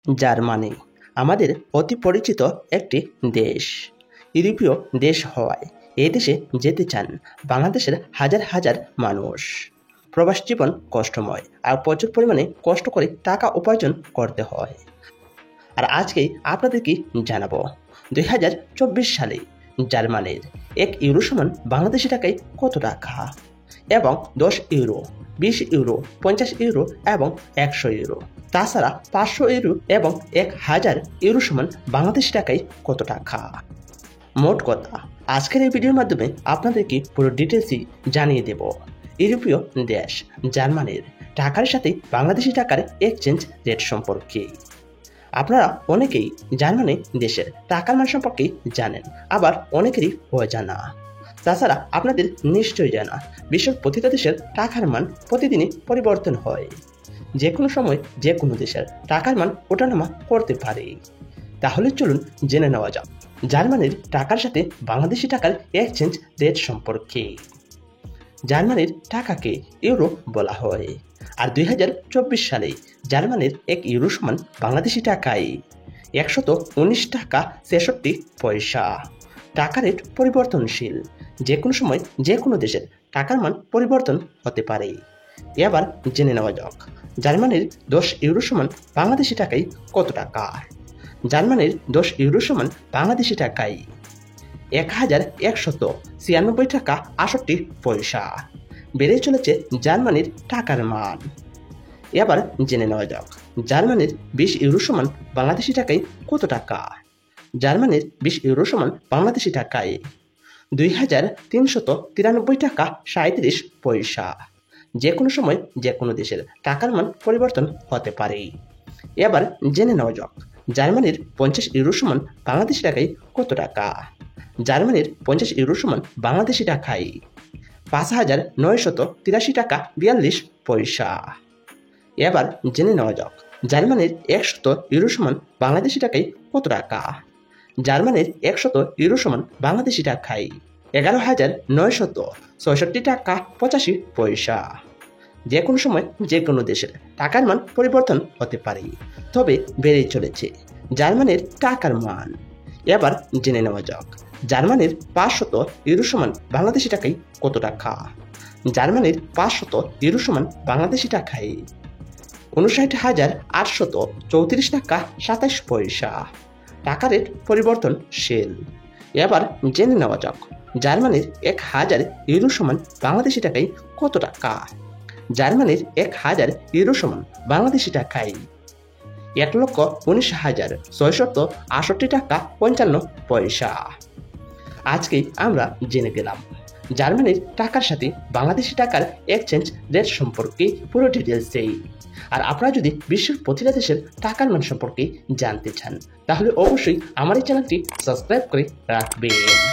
Germany আমাদের অতি পরিচিত একটি দেশ। ইউরোপীয় দেশ হওয়ায় এই দেশে যেতে চান বাংলাদেশের হাজার হাজার মানুষ। প্রবাস জীবন কষ্টময় আর প্রচুর পরিমাণে কষ্ট করে টাকা উপার্জন করতে হয়। আর আজকেই আপনাদেরকে জানাবো 2024 সালে জার্মানির 1 ইউরো সমান বাংলাদেশি টাকায় কত টাকা, এবং 10 ইউরো, 20 ইউরো, 50 ইউরো এবং 100 ইউরো, তাছাড়া 500 ইউরো এবং 1000 ইউরো সমান বাংলাদেশি টাকায় কত টাকা। মোট কথা আজকের এই ভিডিওর মাধ্যমে আপনাদেরকে পুরো ডিটেলসই জানিয়ে দেব ইউরোপীয় দেশ জার্মানির টাকার সাথে বাংলাদেশি টাকার এক্সচেঞ্জ রেট সম্পর্কে। আপনারা অনেকেই জার্মানি দেশের টাকার মান সম্পর্কে জানেন, আবার অনেকেরই অজানা। তাছাড়া আপনাদের নিশ্চয়ই জানা বিশ্বের প্রতিটা দেশের টাকার মান প্রতিদিনই পরিবর্তন হয়। যে কোনো সময় যে কোনো দেশের টাকার মান ওঠানামা করতে পারে। তাহলে চলুন জেনে নেওয়া যাক জার্মানির টাকার সাথে বাংলাদেশি টাকার এক্সচেঞ্জ রেট সম্পর্কে। জার্মানির টাকাকে ইউরো বলা হয়, আর 2024 সালে জার্মানির 1 ইউরো সমান বাংলাদেশি টাকায় 119 টাকা 66 পয়সা। টাকা রেট পরিবর্তনশীল, যে কোনো সময় যে কোনো দেশের টাকার মান পরিবর্তন হতে পারে। এবার জেনে নেওয়া যাক জার্মানির 10 ইউরো সমান বাংলাদেশি টাকায় কত টাকা। জার্মানির 10 ইউরো সমান বাংলাদেশি টাকায় 1196 টাকা 68 পয়সা। বেড়ে চলেছে জার্মানির টাকার মান। এবার জেনে নেওয়া যাক জার্মানির 20 ইউরো সমান বাংলাদেশি টাকায় কত টাকা। জার্মানির 20 ইউরো সমান বাংলাদেশি টাকায় 2393 টাকা 37 পয়সা। যে কোনো সময় যে কোনো দেশের টাকার মান পরিবর্তন হতে পারে। এবার জেনে নেওয়া যাক জার্মানির 50 ইউরো সমান বাংলাদেশি টাকায় কত টাকা। জার্মানির 50 ইউরো সমান বাংলাদেশি টাকায় 5983 টাকা 42 পয়সা। এবার জেনে নেওয়া যাক জার্মানির 100 ইউরো সমান বাংলাদেশি টাকায় কত টাকা। জার্মানির 100 ইউরো সমান বাংলাদেশি টাকায় 11966 টাকা 85 পয়সা। যে কোনো সময় যে কোনো দেশের টাকার মান পরিবর্তন হতে পারে, তবে বেড়েই চলেছে জার্মানির টাকার মান। এবার জেনে নেওয়া যাক জার্মানির 500 ইউরো সমান বাংলাদেশি টাকায় কত টাকা। জার্মানির 500 ইউরো সমান বাংলাদেশি টাকায় 59,834 টাকা 27 পয়সা। টাকা রেট পরিবর্তনশীল। এবার জেনে নেওয়া যাক জার্মানির 1000 ইউরো সমান বাংলাদেশি টাকায় কত টাকা। জার্মানির 1000 ইউরো সমান বাংলাদেশি টাকায় 1,19,668 টাকা 55 পয়সা। আজকে আমরা জেনে গেলাম জার্মানির টাকার সাথে বাংলাদেশি টাকার এক্সচেঞ্জ রেট সম্পর্কে পুরো ডিটেলসেই। আর আপনারা যদি বিশ্বের প্রতিটা দেশের টাকার মান সম্পর্কে জানতে চান, তাহলে অবশ্যই আমার এই চ্যানেলটি সাবস্ক্রাইব করে রাখবেন।